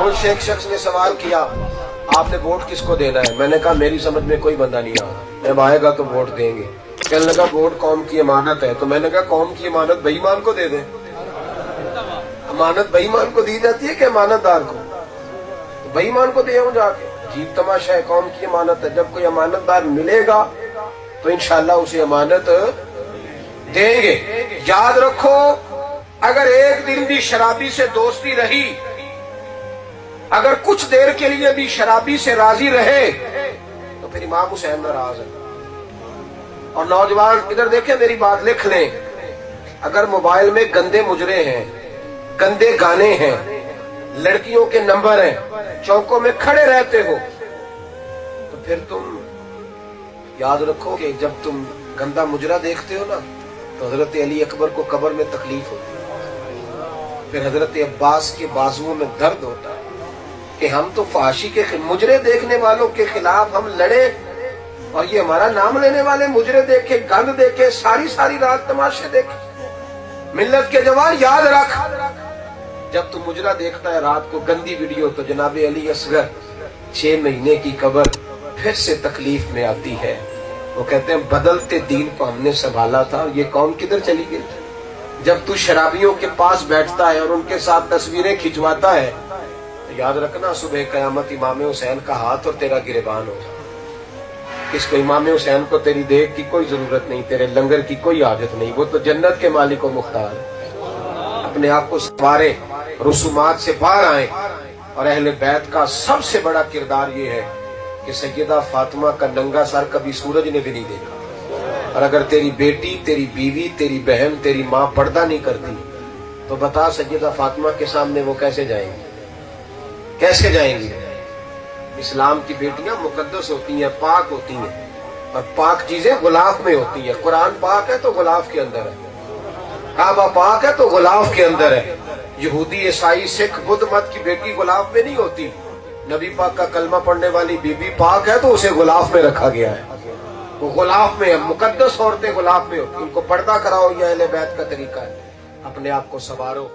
मुझसे एक शख्स ने सवाल किया, आपने वोट किसको देना है? मैंने कहा मेरी समझ में कोई बंदा नहीं आ रहा, जब आएगा तो वोट देंगे। कहने लगा वोट कौम की अमानत है। तो मैंने कहा कौम की अमानत बेईमान को दे दें। अमानत बेईमान को दी जाती है कि अमानतदार को? तो बेईमान को दे जाके। जीत तमाशा है, कौम की अमानत है। जब कोई अमानतदार मिलेगा तो इंशाल्लाह उसे अमानत देंगे। याद रखो, अगर एक दिन भी शराबी से दोस्ती रही, अगर कुछ देर के लिए भी शराबी से राजी रहे, तो फिर इमाम हुसैन नाराज है। और नौजवान इधर देखें, मेरी बात लिख लें, अगर मोबाइल में गंदे मुजरे हैं, गंदे गाने हैं, लड़कियों के नंबर हैं, चौकों में खड़े रहते हो, तो फिर तुम याद रखो कि जब तुम गंदा मुजरा देखते हो ना, तो हजरत अली अकबर को कब्र में तकलीफ होती है, फिर हजरत अब्बास के बाजुओं में दर्द होता है कि हम तो फाशी के मुजरे देखने वालों के खिलाफ हम लड़े, और ये हमारा नाम लेने वाले मुजरे देखे, गंद देखे, सारी सारी रात तमाशे देखे। मिल्लत के जवान याद रख, जब तू मुजरा देखता है रात को गंदी वीडियो, तो जनाबे अली असगर 6 महीने की कब्र फिर से तकलीफ में आती है। वो कहते हैं बदलते दीन को हमने संभाला था, ये कौम किधर चली गई? जब तू शराबियों के पास बैठता है और उनके साथ तस्वीरें खिंचवाता है, तो याद रखना सुबह कयामत इमाम हुसैन का हाथ और तेरा गिरबान हो जाए। इसको इमाम हुसैन को तेरी देख की कोई जरूरत नहीं, तेरे लंगर की कोई आदत नहीं, वो तो जन्नत के मालिक व मुख्तार है। अपने आप को सवारे, रसूमात से बाहर आए। और अहले बैत का सबसे बड़ा किरदार ये है कि सैयदा फातिमा का नंगा सर कभी सूरज ने भी नहीं देखा। और अगर तेरी बेटी, तेरी बीवी, तेरी बहन, तेरी माँ पर्दा नहीं करती, तो बता सैयदा फातिमा के सामने वो कैसे जाएंगी? कैसे जाएंगी? इस्लाम की बेटियां मुकद्दस होती हैं, पाक होती हैं, और पाक चीजें गुलाफ में होती हैं। कुरान पाक है तो गुलाफ के अंदर है, काबा पाक है तो गुलाफ के अंदर है। यहूदी, ईसाई, सिख, बुद्ध मत की बेटी गुलाफ में नहीं होती। नबी पाक का कलमा पढ़ने वाली बीबी पाक है तो उसे गुलाफ में रखा गया है, वो गुलाफ में है। मुकद्दस औरतें गुलाफ में होती, उनको पर्दा कराओ, यह अहले बैत का तरीका है। अपने आप को संवारो।